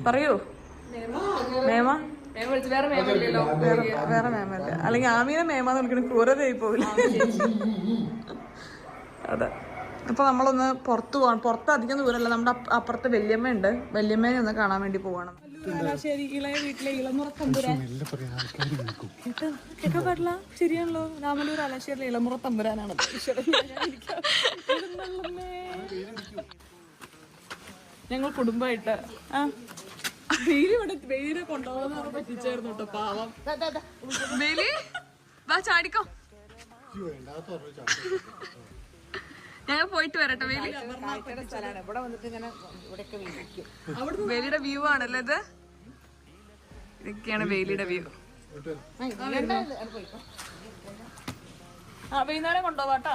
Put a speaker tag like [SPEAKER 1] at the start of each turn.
[SPEAKER 1] പറയൂ മേമ വേറെ മേമല്ല അല്ലെങ്കിൽ ആമീനെ മേമാന്ന് വിളിക്കണ ക്രൂരതയായി പോവില്ല. അതെ. അപ്പൊ നമ്മളൊന്ന് പുറത്തു പോകണം. പുറത്ത് അധികം ദൂരമല്ല, നമ്മുടെ അപ്പുറത്ത് വല്യമ്മ ഉണ്ട്, വല്യമ്മേനെ ഒന്ന് കാണാൻ വേണ്ടി പോകണം. ഇളയ വീട്ടിലെ ഇളമുറ തമ്പുരാൻ കേൾക്കാൻ പാടില്ല. ശരിയാണല്ലോ, രാമലൂർ ആലാശ്ശേരിയിലെ ഇളമുറ തമ്പുരാനാണ്. ഞങ്ങൾ കുടുംബമായിട്ട് വെയിലിനെ കൊണ്ടുപോകുന്ന പറ്റിച്ചായിരുന്നു കേട്ടോ, പാവം. വെയില് വാ ചാടിക്കോ, ഞങ്ങൾ പോയിട്ട് വരട്ടെ. വേലിയുടെ വ്യൂ ആണല്ലേ ഇത്. ഇതൊക്കെയാണ് വേലിയുടെ വ്യൂ. വൈകുന്നേരം കൊണ്ടുപോവാട്ടോ.